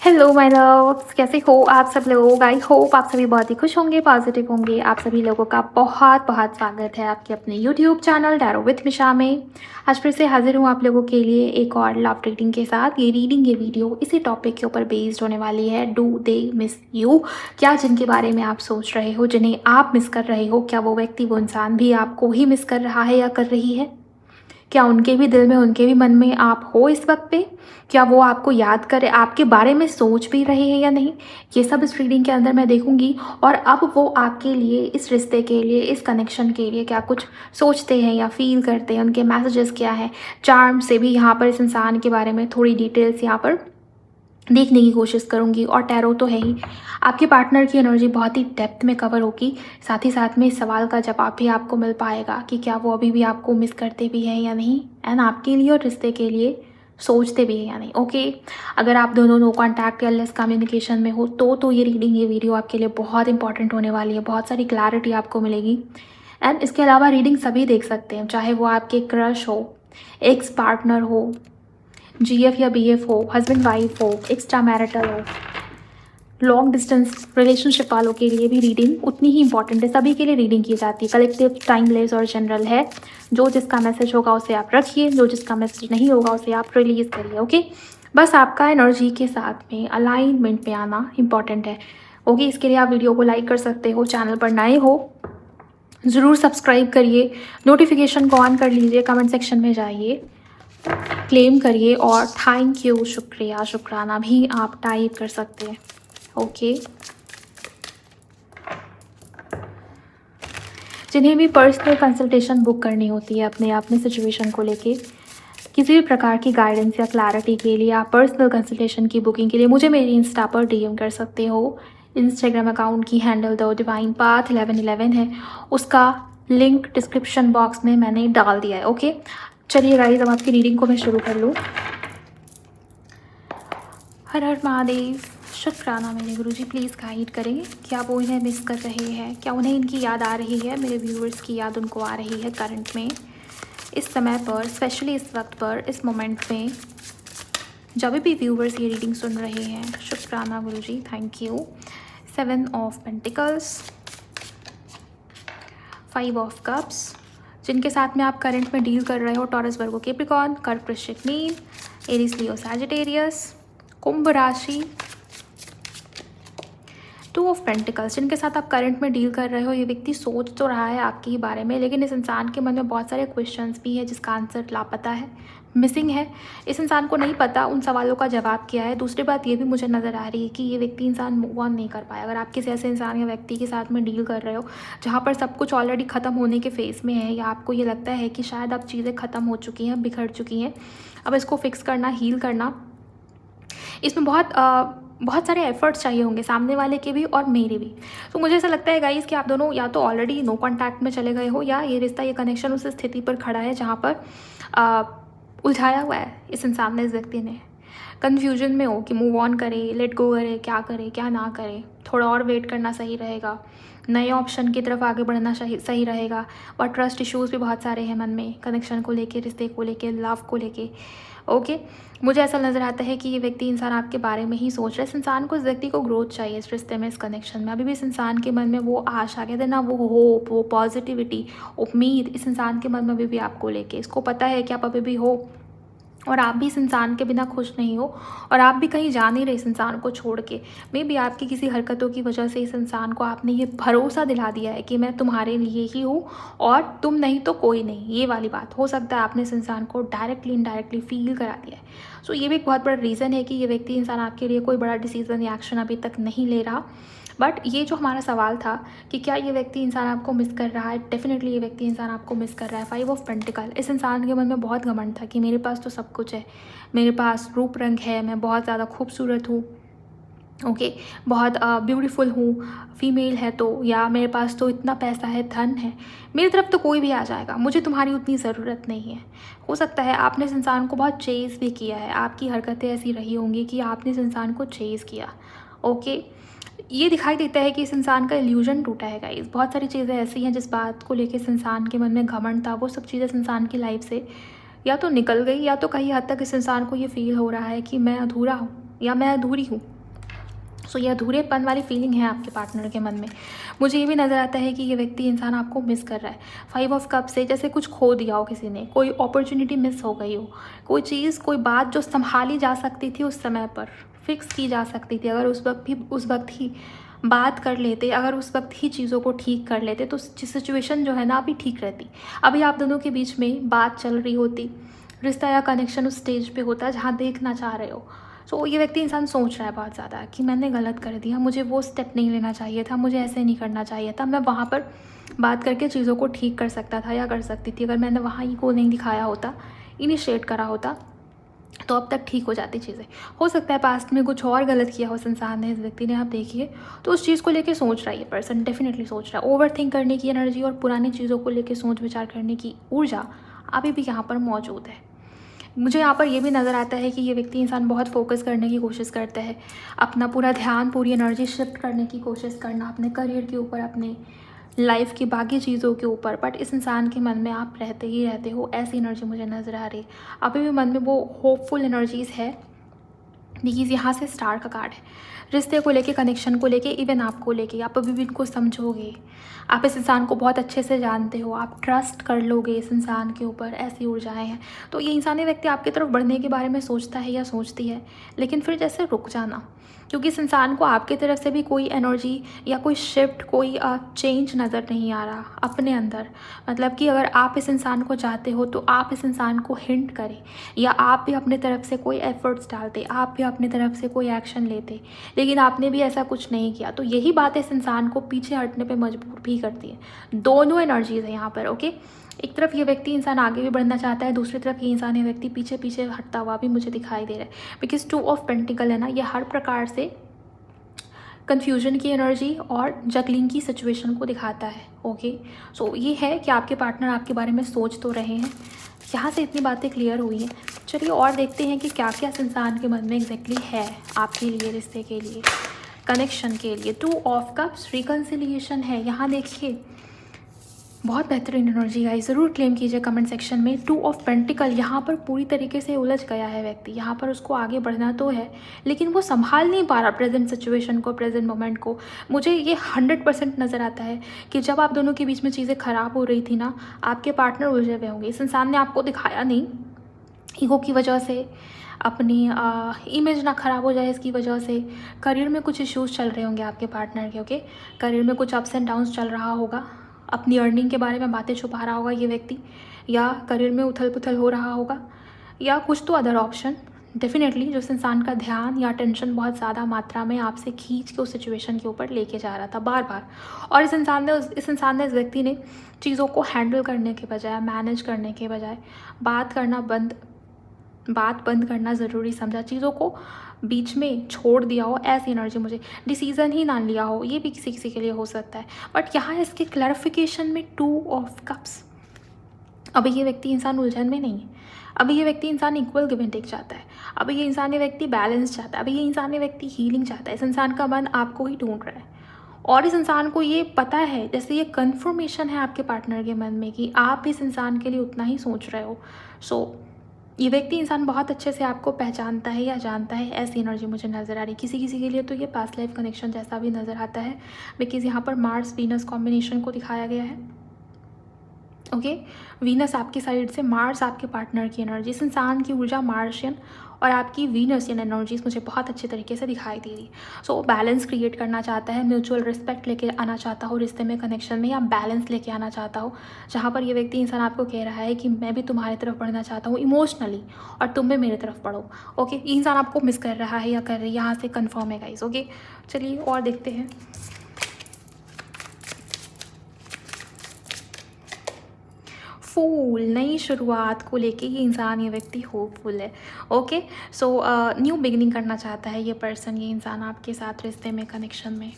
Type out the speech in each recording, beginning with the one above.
Hello my loves, कैसे हो आप सब लोग। आई होप आप सभी बहुत ही खुश होंगे, पॉजिटिव होंगे। आप सभी लोगों का बहुत बहुत स्वागत है आपके अपने यूट्यूब चैनल टैरो विथ मिशा में। आज फिर से हाजिर हूँ आप लोगों के लिए एक और लव रीडिंग के साथ। ये रीडिंग, ये वीडियो इसी टॉपिक के ऊपर बेस्ड होने वाली है। Do they miss you? क्या जिनके बारे में आप सोच रहे हो, जिन्हें आप मिस कर रहे हो, क्या वो व्यक्ति, वो इंसान भी आपको ही मिस कर रहा है या कर रही है? क्या उनके भी दिल में, उनके भी मन में आप हो इस वक्त पे? क्या वो आपको याद करे, आपके बारे में सोच भी रहे हैं या नहीं? ये सब इस रीडिंग के अंदर मैं देखूंगी। और अब वो आपके लिए, इस रिश्ते के लिए, इस कनेक्शन के लिए क्या कुछ सोचते हैं या फील करते हैं, उनके मैसेजेस क्या हैं, चार्म से भी यहाँ पर इस इंसान के बारे में थोड़ी डिटेल्स यहाँ पर देखने की कोशिश करूंगी। और टैरो तो है ही, आपके पार्टनर की एनर्जी बहुत ही डेप्थ में कवर होगी। साथ ही साथ में इस सवाल का जवाब भी आपको मिल पाएगा कि क्या वो अभी भी आपको मिस करते भी हैं या नहीं, एंड आपके लिए और रिश्ते के लिए सोचते भी हैं या नहीं। ओके, अगर आप दोनों नो कॉन्टैक्ट या लेस कम्युनिकेशन में हो तो ये रीडिंग, ये वीडियो आपके लिए बहुत इंपॉर्टेंट होने वाली है। बहुत सारी क्लैरिटी आपको मिलेगी। एंड इसके अलावा रीडिंग सभी देख सकते हैं, चाहे वो आपके क्रश हो, एक्स पार्टनर हो, जीएफ या बीएफ हो, हस्बैंड वाइफ हो, एक्स्ट्रा मैरिटल हो, लॉन्ग डिस्टेंस रिलेशनशिप वालों के लिए भी रीडिंग उतनी ही इंपॉर्टेंट है। सभी के लिए रीडिंग की जाती है। कलेक्टिव, टाइमलेस और जनरल है। जो जिसका मैसेज होगा उसे आप रखिए, जो जिसका मैसेज नहीं होगा उसे आप रिलीज करिए। ओके, बस आपका एनर्जी के साथ में अलाइनमेंट में आना इंपॉर्टेंट है। ओके, इसके लिए आप वीडियो को लाइक कर सकते हो। चैनल पर नए हो ज़रूर सब्सक्राइब करिए, नोटिफिकेशन को ऑन कर लीजिए, कमेंट सेक्शन में जाइए, क्लेम करिए और थैंक यू, शुक्रिया, शुक्राना भी आप टाइप कर सकते हैं। ओके, जिन्हें भी पर्सनल कंसल्टेशन बुक करनी होती है अपने सिचुएशन को लेके, किसी भी प्रकार की गाइडेंस या क्लैरिटी के लिए, आप पर्सनल कंसल्टेशन की बुकिंग के लिए मुझे मेरे इंस्टा पर डीएम कर सकते हो। इंस्टाग्राम अकाउंट की हैंडल द डिवाइन पाथ 1111 है, उसका लिंक डिस्क्रिप्शन बॉक्स में मैंने डाल दिया है। ओके, चलिए गाइस, अब आपकी रीडिंग को मैं शुरू कर लूँ। हर हर महादेव, शुक्राना मेरे गुरुजी, प्लीज़ गाइड करें। क्या वो इन्हें मिस कर रहे हैं? क्या उन्हें इनकी याद आ रही है? मेरे व्यूअर्स की याद उनको आ रही है करंट में, इस समय पर, स्पेशली इस वक्त पर, इस मोमेंट में, जब भी व्यूअर्स ये रीडिंग सुन रहे हैं। शुक्राना Guruji, thank you. 7 of pentacles, 5 of cups, जिनके साथ में आप करंट में डील कर रहे हो, टॉरस, वर्गो, कैप्रिकॉर्न, कर्क, वृश्चिक, मीन, एरीज, लियो, सैजिटेरियस, कुंभ राशि, 2 ऑफ पेंटिकल्स, जिनके साथ आप करंट में डील कर रहे हो। ये व्यक्ति सोच तो रहा है आपके ही बारे में, लेकिन इस इंसान के मन में बहुत सारे क्वेश्चंस भी है जिसका आंसर लापता है, मिसिंग है। इस इंसान को नहीं पता उन सवालों का जवाब क्या है। दूसरी बात ये भी मुझे नज़र आ रही है कि ये व्यक्ति, इंसान मूव ऑन नहीं कर पाया। अगर आप किसी ऐसे इंसान या व्यक्ति के साथ में डील कर रहे हो जहाँ पर सब कुछ ऑलरेडी ख़त्म होने के फेस में है, या आपको ये लगता है कि शायद अब चीज़ें ख़त्म हो चुकी हैं, बिखर चुकी हैं, अब इसको फिक्स करना, हील करना, इसमें बहुत सारे एफर्ट्स चाहिए होंगे, सामने वाले के भी और मेरे भी। तो मुझे ऐसा लगता है गाइस कि आप दोनों या तो ऑलरेडी नो कॉन्टैक्ट में चले गए हो, या ये रिश्ता, ये कनेक्शन उस स्थिति पर खड़ा है जहाँ पर उलझाया हुआ है इस इंसान ने, इस व्यक्ति ने। कन्फ्यूजन में हो कि मूव ऑन करे, लेट गो करे, क्या ना करे, थोड़ा और वेट करना सही रहेगा, नए ऑप्शन की तरफ आगे बढ़ना सही रहेगा। और ट्रस्ट इश्यूज़ भी बहुत सारे हैं मन में, कनेक्शन को लेके, रिश्ते को लेके, लव को लेके। ओके, मुझे ऐसा नज़र आता है कि ये व्यक्ति, इंसान आपके बारे में ही सोच रहा है। इस इंसान को, इस व्यक्ति को ग्रोथ चाहिए इस रिश्ते में, इस कनेक्शन में। अभी भी इस इंसान के मन में वो आशा, कहते हैं ना, वो होप, वो पॉजिटिविटी, उम्मीद इस इंसान के मन में अभी भी आपको लेके। इसको पता है कि आप अभी भी हो और आप भी इस इंसान के बिना खुश नहीं हो, और आप भी कहीं जा नहीं रहे इस इंसान को छोड़ के। मे बी आपकी किसी हरकतों की वजह से इस इंसान को आपने ये भरोसा दिला दिया है कि मैं तुम्हारे लिए ही हूँ और तुम नहीं तो कोई नहीं, ये वाली बात। हो सकता है आपने इस इंसान को डायरेक्टली इनडायरेक्टली फील करा दिया है। सो ये भी एक बहुत बड़ा रीज़न है कि ये व्यक्ति, इंसान आपके लिए कोई बड़ा डिसीजन या एक्शन अभी तक नहीं ले रहा। बट ये जो हमारा सवाल था कि क्या ये व्यक्ति, इंसान आपको मिस कर रहा है, डेफिनेटली ये व्यक्ति, इंसान आपको मिस कर रहा है। 5 ऑफ पेंटिकल, इस इंसान के मन में बहुत घमंड था कि मेरे पास तो सब कुछ है, मेरे पास रूप रंग है, मैं बहुत ज़्यादा खूबसूरत हूँ, ओके, बहुत ब्यूटीफुल हूँ, फीमेल है तो, या मेरे पास तो इतना पैसा है, धन है, मेरी तरफ तो कोई भी आ जाएगा, मुझे तुम्हारी उतनी ज़रूरत नहीं है। हो सकता है आपने इस इंसान को बहुत चेज़ भी किया है, आपकी हरकतें ऐसी रही होंगी कि आपने इस इंसान को चेज़ किया। ओके, ये दिखाई देता है कि इस इंसान का इल्यूजन टूटा है गाइस। बहुत सारी चीज़ें ऐसी हैं जिस बात को लेके इस इंसान के मन में घमंड था, वो सब चीज़ें इस इंसान की लाइफ से या तो निकल गई, या तो कहीं हद तक इस इंसान को ये फील हो रहा है कि मैं अधूरा हूँ या मैं अधूरी हूँ। सो ये अधूरेपन वाली फीलिंग है आपके पार्टनर के मन में। मुझे ये भी नज़र आता है कि ये व्यक्ति इंसान आपको मिस कर रहा है। 5 ऑफ कप से जैसे कुछ खो दिया हो किसी ने, कोई अपॉर्चुनिटी मिस हो गई हो, कोई चीज़, कोई बात जो संभाली जा सकती थी उस समय पर, फिक्स की जा सकती थी, अगर उस वक्त ही बात कर लेते, अगर उस वक्त ही चीज़ों को ठीक कर लेते तो सिचुएशन जो है ना अभी ठीक रहती। अभी आप दोनों के बीच में बात चल रही होती, रिश्ता या कनेक्शन उस स्टेज पे होता जहाँ देखना चाह रहे हो। सो ये व्यक्ति इंसान सोच रहा है बहुत ज़्यादा कि मैंने गलत कर दिया, मुझे वो स्टेप नहीं लेना चाहिए था, मुझे ऐसे नहीं करना चाहिए था, मैं वहाँ पर बात करके चीज़ों को ठीक कर सकता था या कर सकती थी। अगर मैंने वहाँ ईगो नहीं दिखाया होता, इनिशिएट करा होता, तो अब तक ठीक हो जाती चीज़ें। हो सकता है पास्ट में कुछ और गलत किया हो इस इंसान ने, इस व्यक्ति ने, आप देखिए। तो उस चीज़ को लेके सोच रहा है ये पर्सन, डेफिनेटली सोच रहा है। ओवर थिंक करने की एनर्जी और पुरानी चीज़ों को लेके सोच विचार करने की ऊर्जा अभी भी यहाँ पर मौजूद है। मुझे यहाँ पर ये भी नज़र आता है कि ये व्यक्ति इंसान बहुत फोकस करने की कोशिश करता है, अपना पूरा ध्यान, पूरी एनर्जी शिफ्ट करने की कोशिश करना अपने करियर के ऊपर, अपने लाइफ की बाकी चीज़ों के ऊपर, बट इस इंसान के मन में आप रहते ही रहते हो, ऐसी एनर्जी मुझे नज़र आ रही है। अभी भी मन में वो होपफुल एनर्जीज़ है। देखिए यहाँ से स्टार का कार्ड है, रिश्ते को लेके, कनेक्शन को लेके, इवन आपको लेके, आप अभी भी इनको समझोगे, आप इस इंसान को बहुत अच्छे से जानते हो, आप ट्रस्ट कर लोगे इस इंसान के ऊपर, ऐसी ऊर्जाएं हैं। तो ये इंसानी व्यक्ति आपकी तरफ बढ़ने के बारे में सोचता है या सोचती है, लेकिन फिर जैसे रुक जाना, क्योंकि इस इंसान को आपकी तरफ से भी कोई एनर्जी या कोई शिफ्ट, कोई चेंज नज़र नहीं आ रहा अपने अंदर। मतलब कि अगर आप इस इंसान को चाहते हो तो आप इस इंसान को हिंट करें, या आप भी अपने तरफ से कोई एफर्ट्स डालते, आप भी अपनी तरफ से कोई एक्शन लेते, लेकिन आपने भी ऐसा कुछ नहीं किया। तो यही बात इस इंसान को पीछे हटने पे मजबूर भी करती है। दोनों एनर्जीज़ है यहाँ पर, ओके। एक तरफ ये व्यक्ति इंसान आगे भी बढ़ना चाहता है, दूसरी तरफ ये इंसान, ये व्यक्ति पीछे पीछे हटता हुआ भी मुझे दिखाई दे रहा है। बिकॉज 2 ऑफ पेंटिकल है ना, ये हर प्रकार से कन्फ्यूजन की एनर्जी और जगलिंग की सिचुएशन को दिखाता है, ओके। सो ये है कि आपके पार्टनर आपके बारे में सोच तो रहे हैं। यहाँ से इतनी बातें क्लियर हुई हैं। चलिए और देखते हैं कि क्या क्या इस इंसान के मन में एग्जैक्टली है आपके लिए, रिश्ते के लिए, कनेक्शन के लिए। 2 ऑफ कप्स, रिकन्सिलिएशन है यहाँ। देखिए बहुत बेहतरीन एनर्जी है, ज़रूर क्लेम कीजिए कमेंट सेक्शन में। 2 ऑफ पेंटिकल, यहाँ पर पूरी तरीके से उलझ गया है व्यक्ति। यहाँ पर उसको आगे बढ़ना तो है, लेकिन वो संभाल नहीं पा रहा प्रेजेंट सिचुएशन को, प्रेजेंट मोमेंट को। मुझे ये 100% नज़र आता है कि जब आप दोनों के बीच में चीज़ें ख़राब हो रही थी ना, आपके पार्टनर उलझे हुए होंगे। इस इंसान ने आपको दिखाया नहीं, ईगो की वजह से, अपनी इमेज ना ख़राब हो जाए इसकी वजह से। करियर में कुछ इश्यूज़ चल रहे होंगे आपके पार्टनर के, ओके। करियर में कुछ अप्स एंड डाउन्स चल रहा होगा, अपनी अर्निंग के बारे में बातें छुपा रहा होगा ये व्यक्ति, या करियर में उथल पुथल हो रहा होगा, या कुछ तो अदर ऑप्शन डेफिनेटली जो इस इंसान का ध्यान या टेंशन बहुत ज़्यादा मात्रा में आपसे खींच के उस सिचुएशन के ऊपर लेके जा रहा था बार बार। और इस इंसान ने, इस व्यक्ति ने चीज़ों को हैंडल करने के बजाय, मैनेज करने के बजाय बात बंद करना ज़रूरी समझा, चीज़ों को बीच में छोड़ दिया हो, ऐसी एनर्जी मुझे। डिसीज़न ही ना लिया हो, ये भी किसी किसी के लिए हो सकता है। बट यहाँ इसके क्लैरिफिकेशन में 2 ऑफ कप्स, अभी ये व्यक्ति इंसान उलझन में नहीं है, अभी ये व्यक्ति इंसान इक्वल गिव एंड टेक चाहता है, अभी ये इंसान, ये व्यक्ति बैलेंस चाहता है, अभी ये इंसान, ये व्यक्ति हीलिंग चाहता है। इस इंसान का मन आपको ही ढूंढ रहा है, और इस इंसान को ये पता है, जैसे ये कन्फर्मेशन है आपके पार्टनर के मन में कि आप इस इंसान के लिए उतना ही सोच रहे हो। सो ये व्यक्ति इंसान बहुत अच्छे से आपको पहचानता है या जानता है, ऐसी एनर्जी मुझे नज़र आ रही। किसी किसी के लिए तो ये पास्ट लाइफ कनेक्शन जैसा भी नज़र आता है, बिकॉज यहाँ पर मार्स वीनस कॉम्बिनेशन को दिखाया गया है, ओके। वीनस आपकी साइड से, मार्स आपके पार्टनर की एनर्जी, इस इंसान की ऊर्जा मार्शियन और आपकी वीनसियन एनर्जीज मुझे बहुत अच्छे तरीके से दिखाई दे रही। सो बैलेंस क्रिएट करना चाहता है, म्यूचुअल रिस्पेक्ट लेके आना चाहता हो रिश्ते में, कनेक्शन में, या बैलेंस लेके आना चाहता हो, जहाँ पर ये व्यक्ति इंसान आपको कह रहा है कि मैं भी तुम्हारी तरफ बढ़ना चाहता हूँ इमोशनली, और तुम भी मेरी तरफ बढ़ो, ओके। ये इंसान आपको मिस कर रहा है या कर रही है, यहाँ से कन्फर्म है गाइस, ओके। चलिए और देखते हैं। फूल, नई शुरुआत को लेके ये इंसान, ये व्यक्ति होपफुल है, ओके। सो न्यू बिगिनिंग करना चाहता है ये पर्सन, ये इंसान आपके साथ रिश्ते में, कनेक्शन में।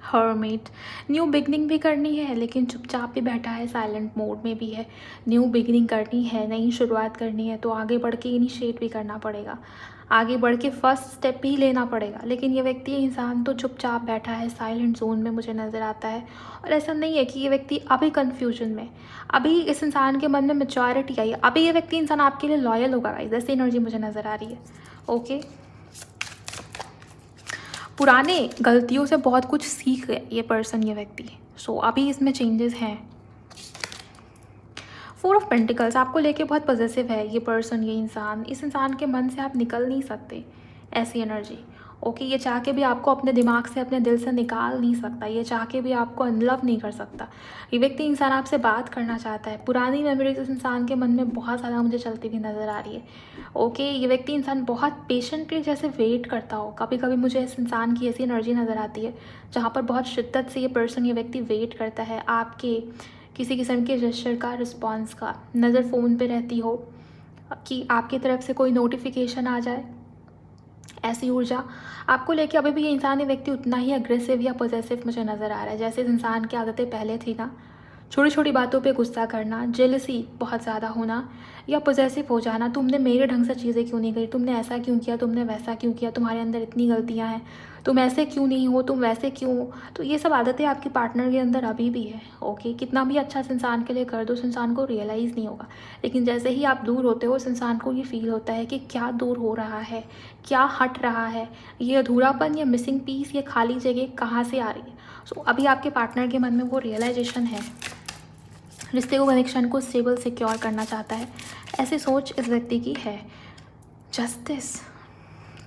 हर्मिट, न्यू बिगनिंग भी करनी है लेकिन चुपचाप भी बैठा है, साइलेंट मोड में भी है। न्यू बिगनिंग करनी है, नई शुरुआत करनी है तो आगे बढ़ के इनिशिएट भी करना पड़ेगा, आगे बढ़ के फर्स्ट स्टेप भी लेना पड़ेगा। लेकिन ये व्यक्ति इंसान तो चुपचाप बैठा है, साइलेंट जोन में मुझे नज़र आता है। और ऐसा नहीं है कि ये व्यक्ति अभी कन्फ्यूजन में, अभी इस इंसान के मन में मैच्योरिटी आई है, अभी ये व्यक्ति इंसान आपके लिए लॉयल होगा गाइस, ऐसी एनर्जी मुझे नज़र आ रही है। ओके, पुराने गलतियों से बहुत कुछ सीख गए ये पर्सन, ये व्यक्ति। सो अभी इसमें चेंजेस हैं। 4 ऑफ पेंटिकल्स, आपको लेके बहुत पॉजिटिव है ये पर्सन, ये इंसान। इस इंसान के मन से आप निकल नहीं सकते, ऐसी एनर्जी। ओके, ये चाह के भी आपको अपने दिमाग से, अपने दिल से निकाल नहीं सकता, ये चाह के भी आपको अनलव नहीं कर सकता। ये व्यक्ति इंसान आपसे बात करना चाहता है। पुरानी मेमोरीज इस इंसान के मन में बहुत ज़्यादा मुझे चलती हुई नज़र आ रही है। ओके, ये व्यक्ति इंसान बहुत पेशेंटली जैसे वेट करता हो। कभी कभी मुझे इस इंसान की ऐसी एनर्जी नज़र आती है जहाँ पर बहुत शिद्दत से ये पर्सन, ये व्यक्ति वेट करता है आपके किसी किस्म के जेस्चर का, रिस्पॉन्स का। नज़र फ़ोन पे रहती हो कि आपकी तरफ से कोई नोटिफिकेशन आ जाए, ऐसी ऊर्जा आपको लेके अभी भी ये इंसान, ये व्यक्ति उतना ही अग्रेसिव या पॉजेसिव मुझे नज़र आ रहा है जैसे इस इंसान की आदतें पहले थी ना। छोटी छोटी बातों पे गुस्सा करना, जेलसी बहुत ज़्यादा होना या पॉजेसिव हो जाना। तुमने मेरे ढंग से चीज़ें क्यों नहीं करी, तुमने ऐसा क्यों किया, तुमने वैसा क्यों किया, तुम्हारे अंदर इतनी गलतियाँ हैं, तुम ऐसे क्यों नहीं हो, तुम वैसे क्यों हो। तो ये सब आदतें आपकी पार्टनर के अंदर अभी भी है। ओके, कितना भी अच्छा इस इंसान के लिए कर दो, उस इंसान को रियलाइज़ नहीं होगा। लेकिन जैसे ही आप दूर होते हो, उस इंसान को ये फील होता है कि क्या दूर हो रहा है, क्या हट रहा है, ये अधूरापन, ये मिसिंग पीस, ये खाली जगह कहाँ से आ रही है। सो अभी आपके पार्टनर के मन में वो रियलाइजेशन है, रिश्ते को, कनेक्शन को स्टेबल सिक्योर करना चाहता है, ऐसी सोच इस व्यक्ति की है। Justice,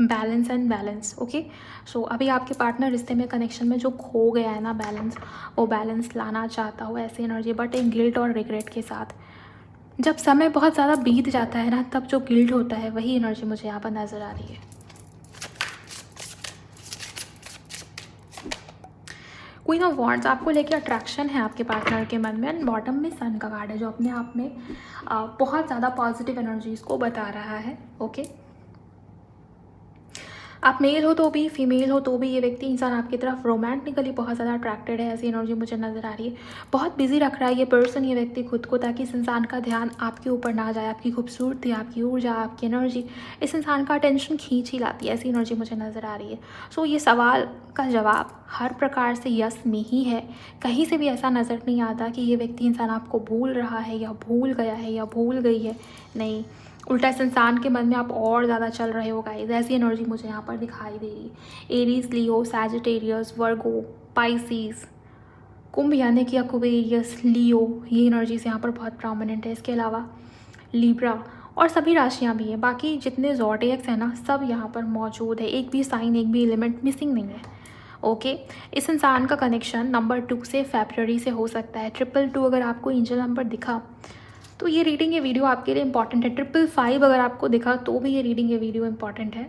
balance and balance. Okay, so अभी आपके पार्टनर रिश्ते में, कनेक्शन में जो खो गया है ना बैलेंस, वो बैलेंस लाना चाहता हो, ऐसी एनर्जी, बट एक गिल्ट और रिग्रेट के साथ। जब समय बहुत ज़्यादा बीत जाता है ना, तब जो गिल्ट होता है, वही एनर्जी मुझे यहाँ पर नज़र आ रही है। क्वीन ऑफ वॉन्ड्स, आपको लेके अट्रैक्शन है आपके पार्टनर के मन में। एंड बॉटम में सन का कार्ड है जो अपने आप में बहुत ज़्यादा पॉजिटिव एनर्जीज को बता रहा है। ओके, आप मेल हो तो भी, फीमेल हो तो भी, ये व्यक्ति इंसान आपकी तरफ रोमांटिकली बहुत ज़्यादा अट्रैक्टेड है, ऐसी एनर्जी मुझे नज़र आ रही है। बहुत बिजी रख रहा है ये पर्सन, ये व्यक्ति खुद को, ताकि इस इंसान का ध्यान आपके ऊपर ना जाए। आपकी खूबसूरती, आपकी ऊर्जा, आपकी एनर्जी इस इंसान का अटेंशन खींच ही लाती है, ऐसी एनर्जी मुझे नज़र आ रही है। सो ये सवाल का जवाब हर प्रकार से यस में ही है। कहीं से भी ऐसा नज़र नहीं आता कि ये व्यक्ति इंसान आपको भूल रहा है या भूल गया है या भूल गई है। नहीं, उल्टा इस इंसान के मन में आप और ज़्यादा चल रहे हो गाइस, ऐसी एनर्जी मुझे यहाँ पर दिखाई दे रही है। एरीज, लियो, सैजिटेरियस, वर्गो, पाइसिस, कुंभ यानी कि एक्वेरियस, लियो, ये एनर्जीज यहाँ पर बहुत प्रोमिनेंट है। इसके अलावा लिब्रा और सभी राशियाँ भी हैं, बाकी जितने ज़ोडिएक्स हैं ना, सब यहाँ पर मौजूद है। एक भी साइन, एक भी एलिमेंट मिसिंग नहीं है। ओके, इस इंसान का कनेक्शन नंबर 2 से फरवरी से हो सकता है। 222 अगर आपको एंजल नंबर दिखा तो ये रीडिंग, ये वीडियो आपके लिए इंपॉर्टेंट है। 555 अगर आपको दिखा तो भी ये रीडिंग, ये वीडियो इंपॉर्टेंट है।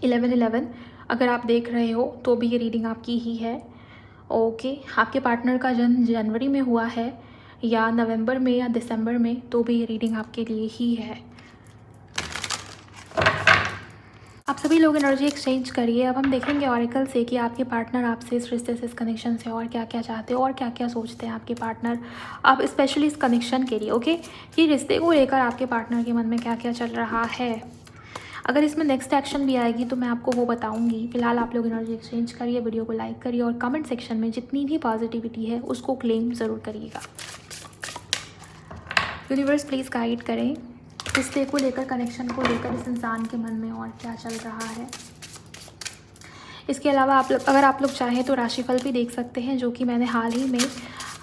1111 अगर आप देख रहे हो तो भी ये रीडिंग आपकी ही है। ओके, आपके पार्टनर का जन्म जनवरी में हुआ है या नवंबर में या दिसंबर में, तो भी ये रीडिंग आपके लिए ही है। आप सभी लोग एनर्जी एक्सचेंज करिए। अब हम देखेंगे ऑरिकल से कि आपके पार्टनर आपसे, इस रिश्ते से, इस कनेक्शन से और क्या क्या चाहते हैं और क्या क्या सोचते हैं आपके पार्टनर अब स्पेशली इस कनेक्शन के लिए। ओके, कि रिश्ते को लेकर आपके पार्टनर के मन में क्या क्या चल रहा है। अगर इसमें नेक्स्ट एक्शन भी आएगी तो मैं आपको वो बताऊंगी। फिलहाल आप लोग एनर्जी एक्सचेंज करिए, वीडियो को लाइक करिए और कमेंट सेक्शन में जितनी भी पॉजिटिविटी है उसको क्लेम ज़रूर करिएगा। यूनिवर्स प्लीज़ गाइड करें रिश्ते को लेकर, कनेक्शन को लेकर इस इंसान के मन में और क्या चल रहा है। इसके अलावा अगर आप लोग चाहें तो राशिफल भी देख सकते हैं, जो कि मैंने हाल ही में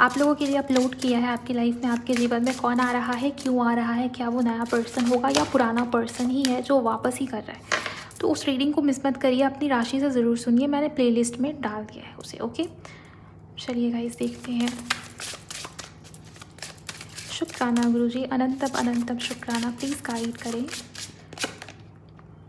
आप लोगों के लिए अपलोड किया है। आपकी लाइफ में, आपके जीवन में कौन आ रहा है, क्यों आ रहा है, क्या वो नया पर्सन होगा या पुराना पर्सन ही है जो वापस ही कर रहा है। तो उस रीडिंग को मिस मत करिए, अपनी राशि से ज़रूर सुनिए, मैंने प्लेलिस्ट में डाल दिया है उसे। ओके, चलिए गाइस देखते हैं। शुक्राना गुरुजी, अनंतम अनंतम शुक्राना, प्लीज़ गाइड करें।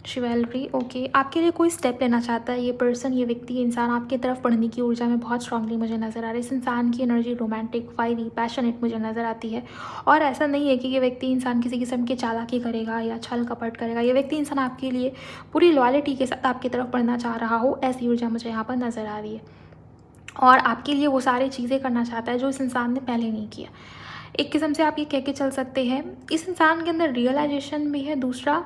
शिवेलरी, ओके, आपके लिए कोई स्टेप लेना चाहता है ये पर्सन, ये व्यक्ति, इंसान आपकी तरफ पढ़ने की ऊर्जा में बहुत स्ट्रांगली मुझे नज़र आ रहा है। इस इंसान की एनर्जी रोमांटिक, फायरी, पैशनेट मुझे नज़र आती है। और ऐसा नहीं है कि ये व्यक्ति इंसान किसी किस्म की चालाकी करेगा या छल कपट करेगा। ये व्यक्ति इंसान आपके लिए पूरी लॉयल्टी के साथ आपकी तरफ पढ़ना चाह रहा हो, ऐसी ऊर्जा मुझे यहाँ पर नज़र आ रही है। और आपके लिए वो सारी चीज़ें करना चाहता है जो इस इंसान ने पहले नहीं किया। एक किस्म से आप ये कह के चल सकते हैं, इस इंसान के अंदर रियलाइजेशन भी है, दूसरा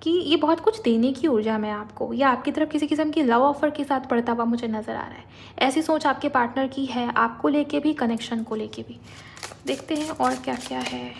कि ये बहुत कुछ देने की ऊर्जा में आपको या आपकी तरफ किसी किस्म की लव ऑफर के साथ बढ़ता हुआ मुझे नज़र आ रहा है। ऐसी सोच आपके पार्टनर की है, आपको लेके भी, कनेक्शन को लेके भी। देखते हैं और क्या क्या है।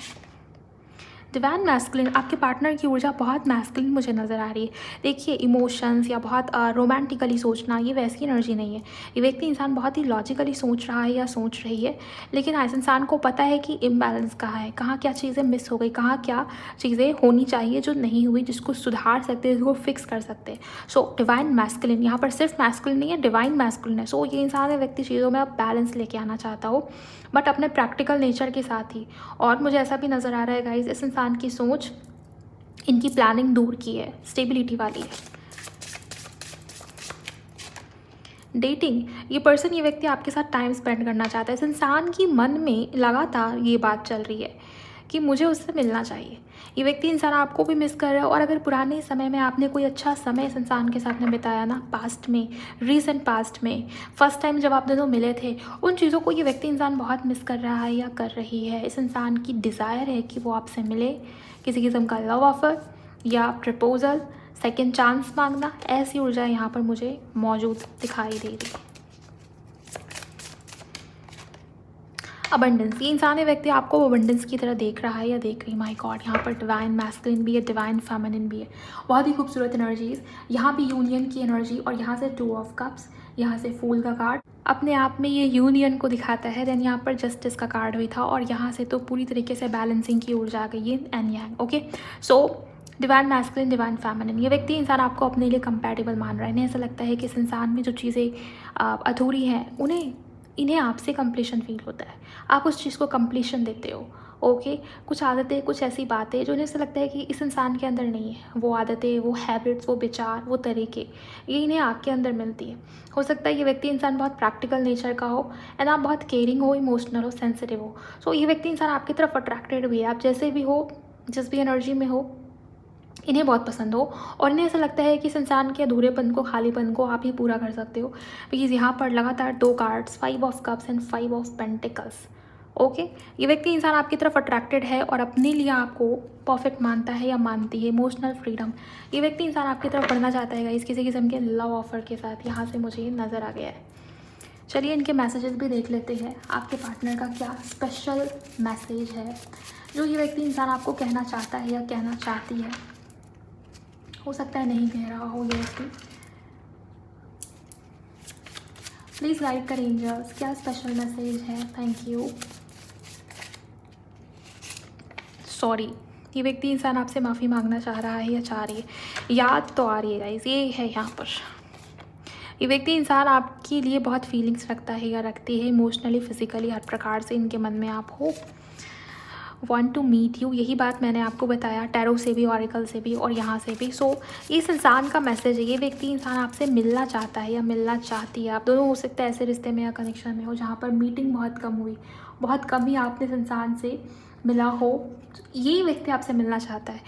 डिवाइन मैस्कुलिन, आपके पार्टनर की ऊर्जा बहुत मैस्कुलिन मुझे नज़र आ रही है। देखिए, इमोशंस या बहुत रोमांटिकली सोचना, ये वैसी एनर्जी नहीं है। ये व्यक्ति इंसान बहुत ही लॉजिकली सोच रहा है या सोच रही है, लेकिन इस इंसान को पता है कि इम्बैलेंस कहाँ है, कहाँ क्या चीज़ें मिस हो गई, कहाँ क्या चीज़ें होनी चाहिए जो नहीं हुई, जिसको सुधार सकते हैं, जिसको फिक्स कर सकते हैं। सो डिवाइन मैस्कुलिन, यहाँ पर सिर्फ मैस्कुलिन नहीं है, डिवाइन मैस्कुलिन है। सो ये इंसान है व्यक्ति चीज़ों में अब बैलेंस लेके आना चाहता हो, बट अपने प्रैक्टिकल नेचर के साथ ही। और मुझे ऐसा भी नज़र आ रहा है गाइज, इस इंसान की सोच, इनकी प्लानिंग दूर की है, स्टेबिलिटी वाली है। डेटिंग, ये पर्सन, ये व्यक्ति आपके साथ टाइम स्पेंड करना चाहता है। इस इंसान की मन में लगातार ये बात चल रही है कि मुझे उससे मिलना चाहिए। ये व्यक्ति इंसान आपको भी मिस कर रहा है, और अगर पुराने समय में आपने कोई अच्छा समय इस इंसान के साथ में बिताया ना, पास्ट में, रीसेंट पास्ट में, फर्स्ट टाइम जब आप दोनों मिले थे, उन चीज़ों को ये व्यक्ति इंसान बहुत मिस कर रहा है या कर रही है। इस इंसान की डिज़ायर है कि वो आपसे मिले, किसी किस्म का लव ऑफर या प्रपोजल, सेकेंड चांस मांगना, ऐसी ऊर्जा यहाँ पर मुझे मौजूद दिखाई दे रही है। अबंडेंस, ये इंसान है व्यक्ति आपको अबंडेंस की तरह देख रहा है या देख रही। माय गॉड, यहाँ पर डिवाइन मैस्कुलिन भी है, डिवाइन फेमिनिन भी है, बहुत ही खूबसूरत एनर्जीज। यहाँ भी यूनियन की एनर्जी, और यहाँ से 2 ऑफ कप्स, यहाँ से फूल का कार्ड अपने आप में ये यूनियन को दिखाता है। देन यहाँ पर जस्टिस का कार्ड भी था, और यहाँ से तो पूरी तरीके से बैलेंसिंग की ऊर्जा आ गई, yin and yang. Okay, so divine masculine, divine feminine, ये व्यक्ति इंसान आपको अपने लिए कंपैटिबल मान रहा है। इन्हें ऐसा लगता है कि इस इंसान में जो चीज़ें अधूरी हैं, इन्हें आपसे कंप्लीशन फील होता है, आप उस चीज़ को कंप्लीशन देते हो। ओके, कुछ आदतें, कुछ ऐसी बातें जो इन्हें ऐसा लगता है कि इस इंसान के अंदर नहीं है, वो आदतें, वो हैबिट्स, वो विचार, वो तरीके, ये इन्हें आपके अंदर मिलती है। हो सकता है ये व्यक्ति इंसान बहुत प्रैक्टिकल नेचर का हो, एंड आप बहुत केयरिंग हो, इमोशनल हो, सेंसिटिव हो। सो ये व्यक्ति इंसान आपकी तरफ अट्रैक्टेड भी है, आप जैसे भी हो, जिस भी एनर्जी में हो, इन्हें बहुत पसंद हो, और इन्हें ऐसा लगता है कि इस इंसान के अधूरेपन को, खालीपन को आप ही पूरा कर सकते हो। बिकॉज यहाँ पर लगातार 2 cards, 5 of cups and 5 of pentacles. Okay, ये व्यक्ति इंसान आपकी तरफ अट्रैक्टेड है और अपने लिए आपको परफेक्ट मानता है या मानती है। इमोशनल फ्रीडम, ये व्यक्ति इंसान आपकी तरफ बढ़ना चाहता है इस किसी किस्म के लव ऑफर के साथ, यहाँ से मुझे ये नज़र आ गया है। चलिए इनके मैसेजेस भी देख लेते हैं, आपके पार्टनर का क्या स्पेशल मैसेज है जो ये व्यक्ति इंसान आपको कहना चाहता है या कहना चाहती है। हो सकता है नहीं कह रहा हो ये व्यक्ति। प्लीज़ गाइड कर एंजल्स, क्या स्पेशल मैसेज है। Thank you. सॉरी, ये व्यक्ति इंसान आपसे माफ़ी मांगना चाह रहा है या चाह रही है, याद तो आ रही है गाइस, ये है यहाँ पर। ये व्यक्ति इंसान आपके लिए बहुत फीलिंग्स रखता है या रखती है, इमोशनली, फिजिकली, हर प्रकार से इनके मन में आप हो। वांट टू मीट यू, यही बात मैंने आपको बताया टैरो से भी, ऑरिकल से भी, और यहाँ से भी। सो इस इंसान का मैसेज है, ये व्यक्ति इंसान आपसे मिलना चाहता है या मिलना चाहती है। आप दोनों हो सकता है ऐसे रिश्ते में या कनेक्शन में हो जहाँ पर मीटिंग बहुत कम हुई, बहुत कम ही आपने इस इंसान से मिला हो। ये व्यक्ति आपसे मिलना चाहता है।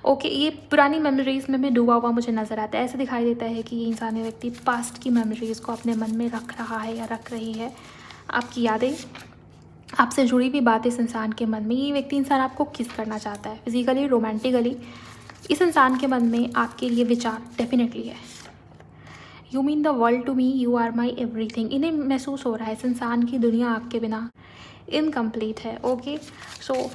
ओके, ये पुरानी मेमोरीज में भी डूबा हुआ मुझे नज़र आता है। ऐसे दिखाई देता है कि ये इंसान, ये व्यक्ति पास्ट की मेमोरीज़ को अपने मन में रख रहा है या रख रही है। आपकी यादें, आपसे जुड़ी हुई बात इस इंसान के मन में। ये व्यक्ति इंसान आपको किस करना चाहता है, फिजिकली, रोमांटिकली। इस इंसान के मन में आपके लिए विचार डेफिनेटली है। You mean the world to me, you are my everything. इन्हें महसूस हो रहा है इस इंसान की दुनिया आपके बिना इनकम्प्लीट है। ओके, सो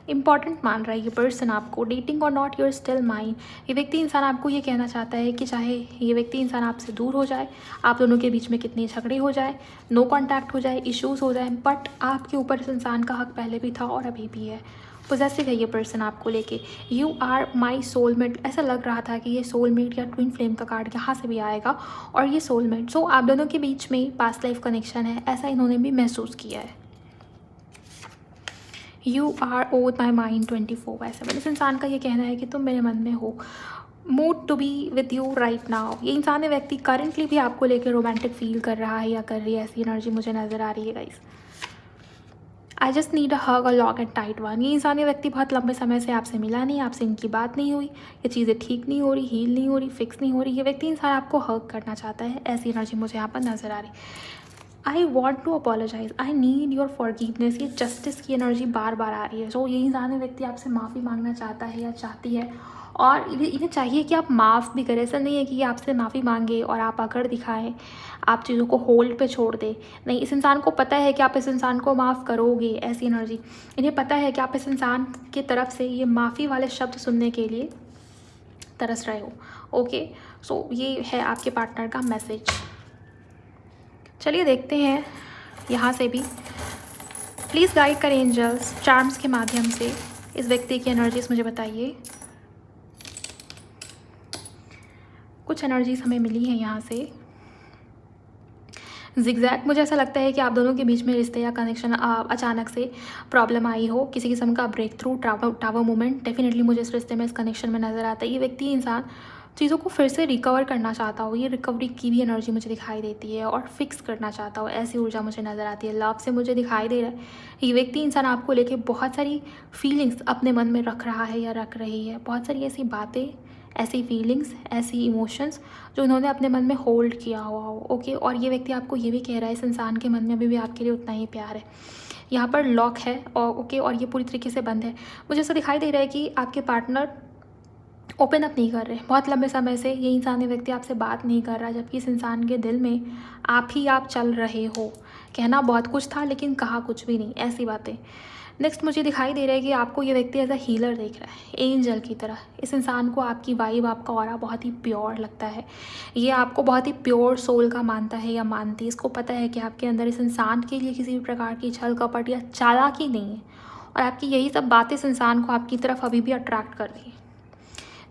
इंपॉर्टेंट मान रहा है ये पर्सन आपको। डेटिंग और नॉट, यूर स्टिल माइन। ये व्यक्ति इंसान आपको ये कहना चाहता है कि चाहे ये व्यक्ति इंसान आपसे दूर हो जाए, आप दोनों के बीच में कितने झगड़े हो जाए, नो कांटेक्ट हो जाए, इश्यूज़ हो जाए, बट आपके ऊपर इस इंसान का हक पहले भी था और अभी भी है। पॉजिटिव है ये पर्सन आपको लेके। यू आर माई सोलमेट, ऐसा लग रहा था कि ये सोलमेट या ट्विन फ्लेम का कार्ड यहाँ से भी आएगा, और ये सोलमेट। सो आप दोनों के बीच में पास्ट लाइफ कनेक्शन है, ऐसा इन्होंने भी महसूस किया है। You are on my mind 24/7। इस इंसान का ये कहना है कि तुम मेरे मन में हो। Mood to be with you right now. ये इंसान, व्यक्ति करंटली भी आपको लेकर रोमांटिक फील कर रहा है या कर रही है, ऐसी एनर्जी मुझे नज़र आ रही है guys. I just need a hug a long and tight one. ये इंसानी व्यक्ति बहुत लंबे समय से आपसे मिला नहीं, आपसे इनकी बात नहीं हुई, ये चीज़ें ठीक नहीं हो रही, हील नहीं हो रही, फिक्स नहीं हो रही। ये व्यक्ति इंसान आपको हग करना चाहता है, ऐसी एनर्जी मुझे यहाँ पर नज़र आ रही। I want to apologise, I need your forgiveness. ये जस्टिस की एनर्जी बार बार आ रही है। सो ये इंसानी व्यक्ति आपसे माफ़ी मांगना चाहता है या चाहती है, और इन्हें चाहिए कि आप माफ़ भी करें। ऐसा नहीं है कि ये आपसे माफ़ी मांगे और आप अकड़ दिखाएं, आप चीज़ों को होल्ड पे छोड़ दें। नहीं, इस इंसान को पता है कि आप इस इंसान को माफ़ करोगे, ऐसी एनर्जी। इन्हें पता है कि आप इस इंसान की तरफ से ये माफ़ी वाले शब्द सुनने के लिए तरस रहे हो। ओके, सो ये है आपके पार्टनर का मैसेज। चलिए देखते हैं यहाँ से भी। प्लीज़ गाइड करें एंजल्स चार्म्स के माध्यम से इस व्यक्ति की एनर्जीज मुझे बताइए। कुछ एनर्जीज हमें मिली हैं यहाँ से। ज़िगज़ैग, मुझे ऐसा लगता है कि आप दोनों के बीच में रिश्ते या कनेक्शन अचानक से प्रॉब्लम आई हो, किसी किस्म का breakthrough, tower movement definitely मुझे इस रिश्ते में, इस कनेक्शन में नज़र आता है। ये व्यक्ति इंसान चीज़ों को फिर से रिकवर करना चाहता हो, ये रिकवरी की भी एनर्जी मुझे दिखाई देती है, और फिक्स करना चाहता हो, ऐसी ऊर्जा मुझे नज़र आती है। लव से मुझे दिखाई दे रहा है ये व्यक्ति इंसान आपको लेके बहुत सारी फीलिंग्स अपने मन में रख रहा है या रख रही है। बहुत सारी ऐसी बातें, ऐसी फीलिंग्स, ऐसी इमोशंस जो उन्होंने अपने मन में होल्ड किया हुआ हो। ओके, और ये व्यक्ति आपको ये भी कह रहा है इस इंसान के मन में अभी भी आपके लिए उतना ही प्यार है। यहाँ पर लॉक है, और ओके, और ये पूरी तरीके से बंद है। मुझे ऐसा दिखाई दे रहा है कि आपके पार्टनर ओपन अप नहीं कर रहे। बहुत लंबे समय से ये इंसानी व्यक्ति आपसे बात नहीं कर रहा, जबकि इस इंसान के दिल में आप चल रहे हो। कहना बहुत कुछ था लेकिन कहा कुछ भी नहीं, ऐसी बातें। नेक्स्ट मुझे दिखाई दे रहा है कि आपको ये व्यक्ति एज अ हीलर देख रहा है, एंजल की तरह। इस इंसान को आपकी वाइब, आपका ऑरा बहुत ही प्योर लगता है। ये आपको बहुत ही प्योर सोल का मानता है या मानती है। इसको पता है कि आपके अंदर इस इंसान के लिए किसी भी प्रकार की छल कपट या चालाकी नहीं है, और आपकी यही सब बातें इस इंसान को आपकी तरफ अभी भी अट्रैक्ट कर रही है।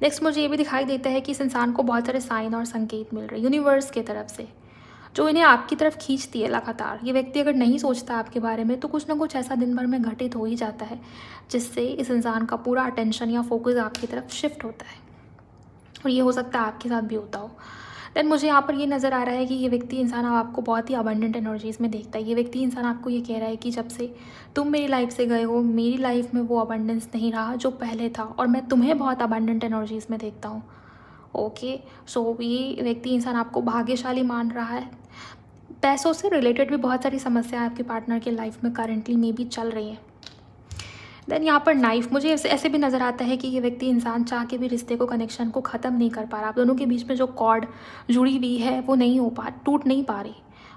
नेक्स्ट मुझे ये भी दिखाई देता है कि इस इंसान को बहुत सारे साइन और संकेत मिल रहे हैं यूनिवर्स की तरफ से, जो इन्हें आपकी तरफ खींचती है लगातार। ये व्यक्ति अगर नहीं सोचता आपके बारे में तो कुछ ना कुछ ऐसा दिन भर में घटित हो ही जाता है, जिससे इस इंसान का पूरा अटेंशन या फोकस आपकी तरफ शिफ्ट होता है, और ये हो सकता है आपके साथ भी होता हो। देन मुझे यहाँ पर ये नज़र आ रहा है कि ये व्यक्ति इंसान आपको बहुत ही अबंडेंट एनर्जीज़ में देखता है। ये व्यक्ति इंसान आपको ये कह रहा है कि जब से तुम मेरी लाइफ से गए हो, मेरी लाइफ में वो अबंडेंस नहीं रहा जो पहले था, और मैं तुम्हें बहुत अबंडेंट एनर्जीज़ में देखता हूँ। ओके, सो ये व्यक्ति इंसान आपको भाग्यशाली मान रहा है। पैसों से रिलेटेड भी बहुत सारी समस्याएं आपके पार्टनर के लाइफ में करंटली में भी चल रही हैं। देन यहाँ पर नाइफ, मुझे ऐसे भी नज़र आता है कि ये व्यक्ति इंसान चाह के भी रिश्ते को, कनेक्शन को ख़त्म नहीं कर पा रहा। आप दोनों के बीच में जो कॉर्ड जुड़ी हुई है वो नहीं हो पा, टूट नहीं पा रही।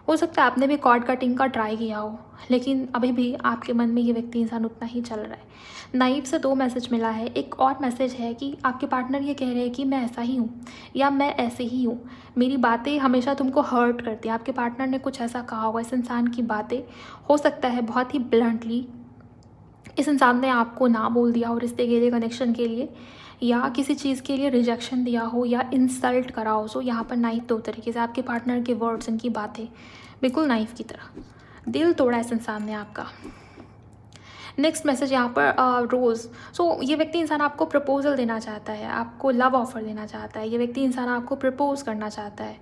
हो सकता है आपने भी कॉर्ड कटिंग का ट्राई किया हो, लेकिन अभी भी आपके मन में ये व्यक्ति इंसान उतना ही चल रहा है। नाइफ से 2 मैसेज मिला है। एक और मैसेज है कि आपके पार्टनर ये कह रहे हैं कि मैं ऐसा ही हूँ या मैं ऐसे ही हूँ, मेरी बातें हमेशा तुमको हर्ट करती हैं। आपके पार्टनर ने कुछ ऐसा कहा होगा। इस इंसान की बातें हो सकता है बहुत ही ब्लंटली इस इंसान ने आपको ना बोल दिया हो रिश्ते के लिए, कनेक्शन के लिए, या किसी चीज़ के लिए रिजेक्शन दिया हो या इंसल्ट करा हो। सो यहाँ पर नाइफ 2 तरीके से आपके पार्टनर के वर्ड्स, इनकी बातें बिल्कुल नाइफ की तरह दिल तोड़ा इस इंसान ने आपका। नेक्स्ट मैसेज यहाँ पर रोज़। सो ये व्यक्ति इंसान आपको प्रपोजल देना चाहता है, आपको लव ऑफर देना चाहता है। ये व्यक्ति इंसान आपको प्रपोज करना चाहता है।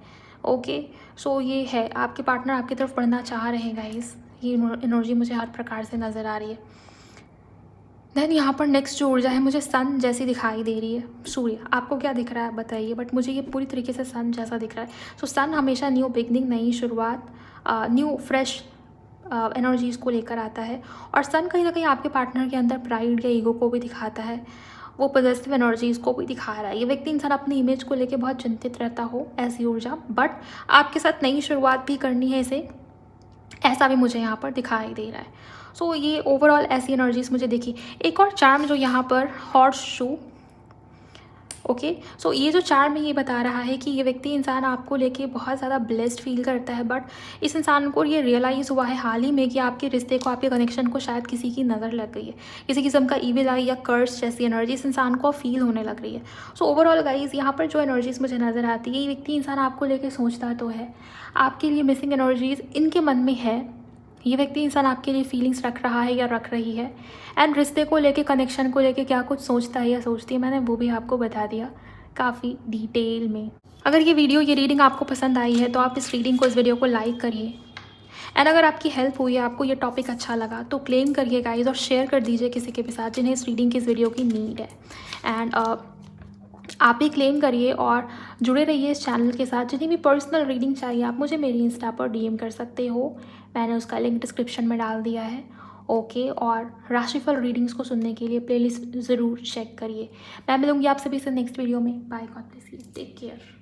ओके, सो ये है आपके पार्टनर आपकी तरफ बढ़ना चाह रहे हैं गाइस। ये एनर्जी मुझे हर प्रकार से नज़र आ रही है। देन यहाँ पर नेक्स्ट जो ऊर्जा है मुझे सन जैसी दिखाई दे रही है। सूर्य, आपको क्या दिख रहा है बताइए, बट मुझे ये पूरी तरीके से सन जैसा दिख रहा है। सो सन हमेशा न्यू बिगनिंग, नई शुरुआत, न्यू फ्रेश एनर्जीज़ को लेकर आता है, और सन कहीं ना कहीं आपके पार्टनर के अंदर प्राइड या ईगो को भी दिखाता है, वो पॉजिटिव एनर्जीज़ को भी दिखा रहा है। ये व्यक्ति इंसान अपनी इमेज को लेकर बहुत चिंतित रहता हो, ऐसी ऊर्जा, बट आपके साथ नई शुरुआत भी करनी है इसे, ऐसा भी मुझे यहाँ पर दिखाई दे रहा है। सो ये ओवरऑल ऐसी एनर्जीज मुझे देखी। एक और चार्म जो यहाँ पर हॉर्स शू। ओके, सो ये जो चार्म है ये बता रहा है कि ये व्यक्ति इंसान आपको लेके बहुत ज़्यादा ब्लेस्ड फील करता है, बट इस इंसान को ये रियलाइज़ हुआ है हाल ही में कि आपके रिश्ते को, आपके कनेक्शन को शायद किसी की नज़र लग गई है, किसी किस्म का ईविल आई या कर्स जैसी एनर्जी इस इंसान को फील होने लग रही है। सो ओवरऑल गाइज यहाँ पर जो एनर्जीज मुझे नज़र आती है, ये व्यक्ति इंसान आपको लेके सोचता तो है, आपके लिए मिसिंग एनर्जीज इनके मन में है। ये व्यक्ति इंसान आपके लिए फीलिंग्स रख रहा है या रख रही है, एंड रिश्ते को लेके, कनेक्शन को लेके क्या कुछ सोचता है या सोचती है, मैंने वो भी आपको बता दिया काफ़ी डिटेल में। अगर ये रीडिंग आपको पसंद आई है तो आप इस रीडिंग को, इस वीडियो को लाइक करिए, एंड अगर आपकी हेल्प हुई है, आपको ये टॉपिक अच्छा लगा, तो क्लेम करिए गाइज और शेयर कर दीजिए किसी के भी साथ जिन्हें इस रीडिंग की इस वीडियो की नीड है। एंड आप भी क्लेम करिए और जुड़े रहिए इस चैनल के साथ। जितनी भी पर्सनल रीडिंग चाहिए आप मुझे मेरी इंस्टा पर डीएम कर सकते हो, मैंने उसका लिंक डिस्क्रिप्शन में डाल दिया है। ओके, और राशिफल रीडिंग्स को सुनने के लिए प्लेलिस्ट ज़रूर चेक करिए। मैं मिलूंगी आप सभी से नेक्स्ट वीडियो में। Bye, god bless you, take care.